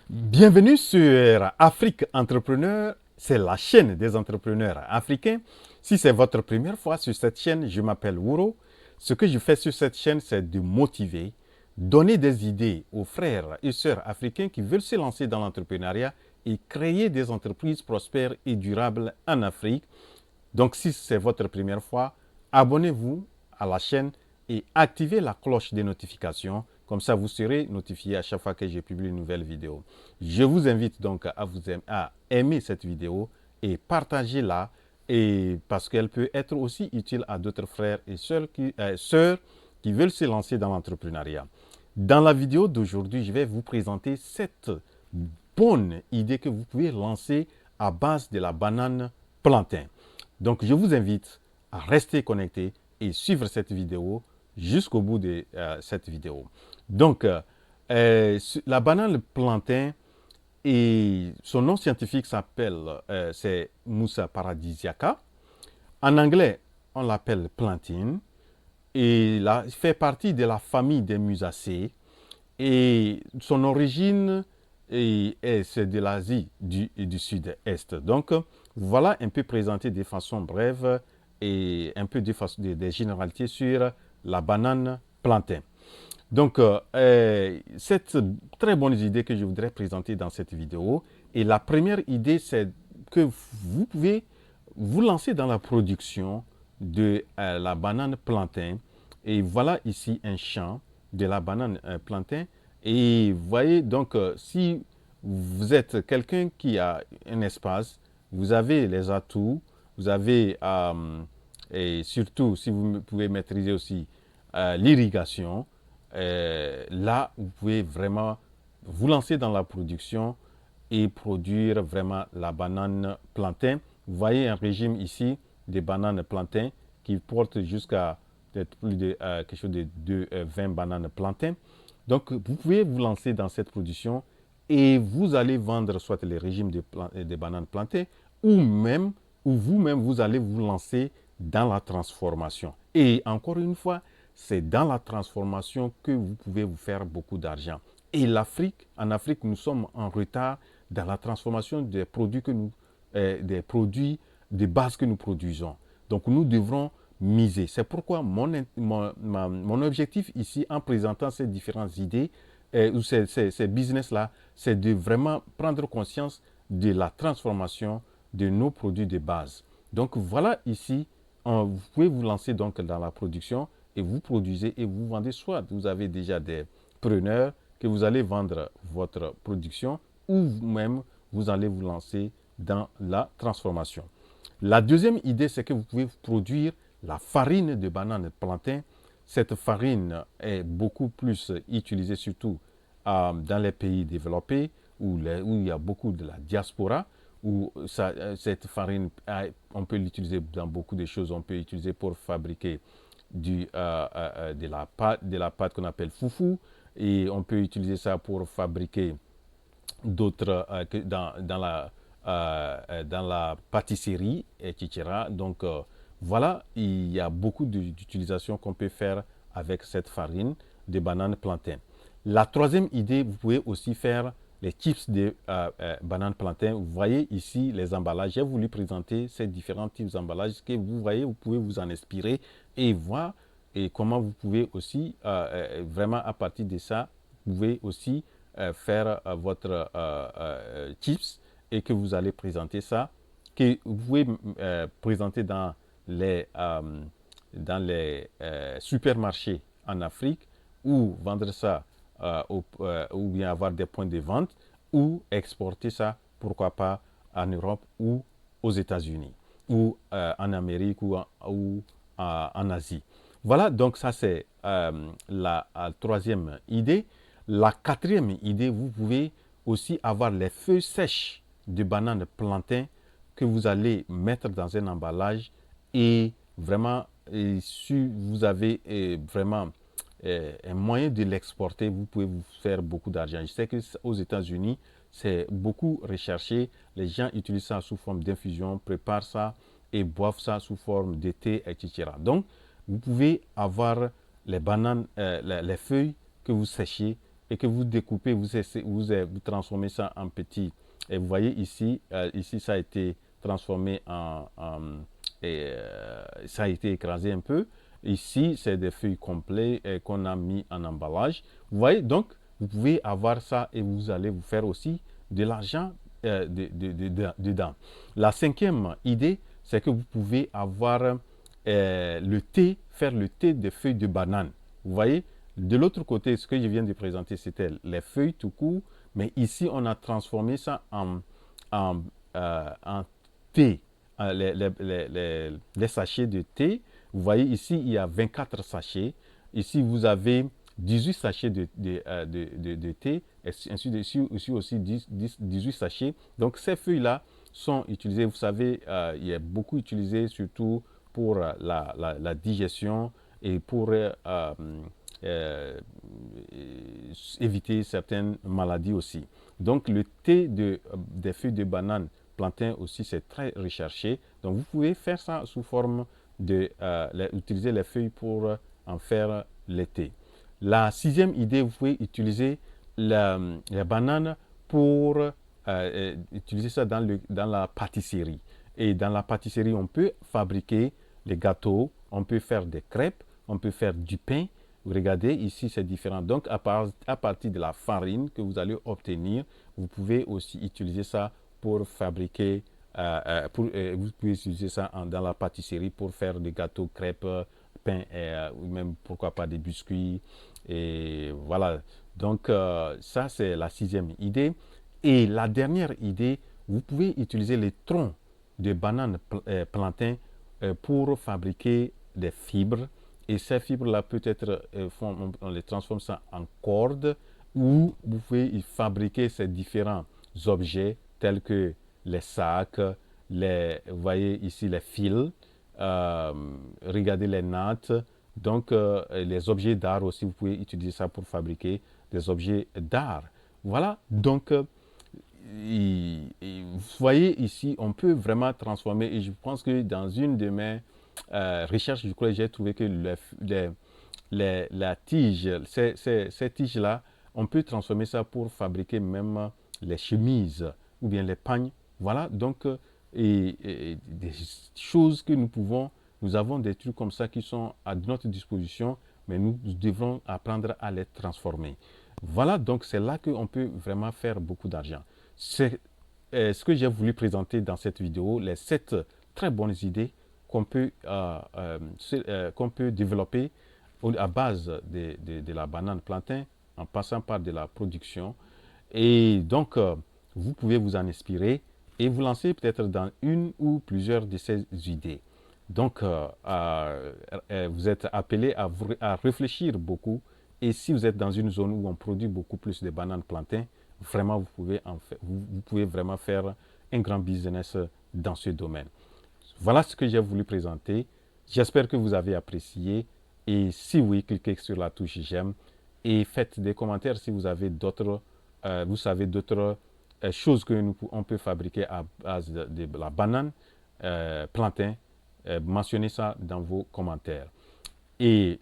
Bienvenue sur Afrique Entrepreneur, c'est la chaîne des entrepreneurs africains. Si c'est votre première fois sur cette chaîne, je m'appelle Wuro. Ce que je fais sur cette chaîne, c'est de motiver, donner des idées aux frères et sœurs africains qui veulent se lancer dans l'entrepreneuriat et créer des entreprises prospères et durables en Afrique. Donc si c'est votre première fois, abonnez-vous à la chaîne et activez la cloche des notifications. Comme ça, vous serez notifié à chaque fois que je publie une nouvelle vidéo. Je vous invite donc à aimer cette vidéo et partager-la parce qu'elle peut être aussi utile à d'autres frères et sœurs qui veulent se lancer dans l'entrepreneuriat. Dans la vidéo d'aujourd'hui, je vais vous présenter cette bonne idée que vous pouvez lancer à base de la banane plantain. Donc, je vous invite à rester connecté et suivre cette vidéo jusqu'au bout de cette vidéo. Donc, la banane plantain, et son nom scientifique c'est Musa paradisiaca. En anglais, on l'appelle plantain. Et là, il fait partie de la famille des Musacées. Et son origine c'est de l'Asie du Sud-Est. Donc, voilà un peu présenté de façon brève et un peu des généralités sur la banane plantain. Donc, cette très bonne idée que je voudrais présenter dans cette vidéo. Et la première idée, c'est que vous pouvez vous lancer dans la production de la banane plantain. Et voilà ici un champ de la banane plantain. Et vous voyez, donc, si vous êtes quelqu'un qui a un espace, vous avez les atouts, vous avez, et surtout si vous pouvez maîtriser aussi l'irrigation, là, vous pouvez vraiment vous lancer dans la production et produire vraiment la banane plantain. Vous voyez un régime ici des bananes plantain qui porte jusqu'à peut-être plus de quelque chose de 20 bananes plantain. Donc, vous pouvez vous lancer dans cette production et vous allez vendre soit les régimes des bananes plantain ou vous-même, vous allez vous lancer dans la transformation. Et encore une fois, c'est dans la transformation que vous pouvez vous faire beaucoup d'argent. Et en Afrique, nous sommes en retard dans la transformation des produits de base que nous produisons. Donc, nous devrons miser. C'est pourquoi mon objectif ici, en présentant ces différentes idées, ou ces business-là, c'est de vraiment prendre conscience de la transformation de nos produits de base. Donc, voilà ici, vous pouvez vous lancer donc dans la production et vous produisez et vous vendez. Soit vous avez déjà des preneurs que vous allez vendre votre production ou même vous allez vous lancer dans la transformation. La deuxième idée, c'est que vous pouvez produire la farine de banane plantain. Cette farine est beaucoup plus utilisée surtout dans les pays développés où il y a beaucoup de la diaspora, où cette farine, on peut l'utiliser dans beaucoup de choses. On peut l'utiliser pour fabriquer de la pâte qu'on appelle foufou, et on peut utiliser ça pour fabriquer d'autres dans la pâtisserie, etc. Donc voilà, il y a beaucoup d'utilisations qu'on peut faire avec cette farine de banane plantain. La troisième idée, vous pouvez aussi faire les chips de banane plantain. Vous voyez ici les emballages. J'ai voulu présenter ces différents types d'emballages que vous voyez, vous pouvez vous en inspirer et voir et comment vous pouvez aussi, vraiment à partir de ça, vous pouvez aussi faire votre chips et que vous allez présenter ça, que vous pouvez présenter dans les supermarchés en Afrique ou vendre ça ou bien avoir des points de vente ou exporter ça, pourquoi pas, en Europe ou aux États-Unis ou en Amérique ou en Asie. Voilà, donc ça c'est la troisième idée. La quatrième idée, vous pouvez aussi avoir les feuilles sèches de banane plantain que vous allez mettre dans un emballage et vraiment, si vous avez vraiment un moyen de l'exporter, vous pouvez vous faire beaucoup d'argent. Je sais qu'aux États-Unis, c'est beaucoup recherché. Les gens utilisent ça sous forme d'infusion, préparent ça et boivent ça sous forme de thé, etc. Donc, vous pouvez avoir les bananes, les feuilles que vous séchez et que vous découpez, vous transformez ça en petits. Et vous voyez ici, ici ça a été transformé ça a été écrasé un peu. Ici, c'est des feuilles complètes qu'on a mis en emballage. Vous voyez, donc, vous pouvez avoir ça et vous allez vous faire aussi de l'argent dedans. La cinquième idée, c'est que vous pouvez avoir le thé, faire le thé des feuilles de banane. Vous voyez, de l'autre côté, ce que je viens de présenter, c'était les feuilles tout court, mais ici, on a transformé ça en thé, les sachets de thé. Vous voyez ici, il y a 24 sachets. Ici, vous avez 18 sachets de thé, et ainsi de suite, ici aussi 18 sachets. Donc, ces feuilles-là sont utilisées, vous savez, il est beaucoup utilisé surtout pour la digestion et pour éviter certaines maladies aussi. Donc, le thé des feuilles de banane plantain aussi, c'est très recherché. Donc, vous pouvez faire ça sous forme utiliser les feuilles pour en faire le thé. La sixième idée, vous pouvez utiliser la banane pour utiliser ça dans la pâtisserie. Et dans la pâtisserie, on peut fabriquer les gâteaux, on peut faire des crêpes, on peut faire du pain. Regardez, ici, c'est différent. Donc, à partir de la farine que vous allez obtenir, vous pouvez aussi utiliser ça pour fabriquer, vous pouvez utiliser ça dans la pâtisserie pour faire des gâteaux, crêpes, pain, ou même, pourquoi pas, des biscuits. Et voilà. Donc, ça, c'est la sixième idée. Et la dernière idée, vous pouvez utiliser les troncs de bananes plantains pour fabriquer des fibres. Et ces fibres-là, peut-être, on les transforme ça en cordes, ou vous pouvez y fabriquer ces différents objets tels que les sacs, vous voyez ici les fils, regardez les nattes. Donc, les objets d'art aussi, vous pouvez utiliser ça pour fabriquer des objets d'art. Voilà, donc, vous voyez ici, on peut vraiment transformer, et je pense que dans une de mes recherches, je crois que j'ai trouvé que la tige, ces tiges-là, on peut transformer ça pour fabriquer même les chemises ou bien les pagnes. Voilà, donc, et des choses que nous avons des trucs comme ça qui sont à notre disposition, mais nous devons apprendre à les transformer. Voilà, donc c'est là qu'on peut vraiment faire beaucoup d'argent. C'est ce que j'ai voulu présenter dans cette vidéo, les 7 très bonnes idées qu'on peut développer à base de la banane plantain en passant par de la production. Et donc, vous pouvez vous en inspirer et vous lancer peut-être dans une ou plusieurs de ces idées. Donc, vous êtes appelé à réfléchir beaucoup. Et si vous êtes dans une zone où on produit beaucoup plus de bananes plantain, vraiment, vous pouvez vraiment faire un grand business dans ce domaine. Voilà ce que j'ai voulu présenter. J'espère que vous avez apprécié. Et si oui, cliquez sur la touche j'aime et faites des commentaires si vous avez d'autres, d'autres choses on peut fabriquer à base de la banane, plantain. Mentionnez ça dans vos commentaires. Et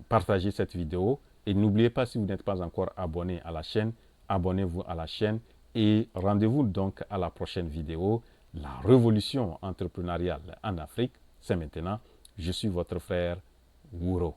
partagez cette vidéo. Et n'oubliez pas, si vous n'êtes pas encore abonné à la chaîne, abonnez-vous à la chaîne. Et rendez-vous donc à la prochaine vidéo. La révolution entrepreneuriale en Afrique, c'est maintenant. Je suis votre frère Wouro.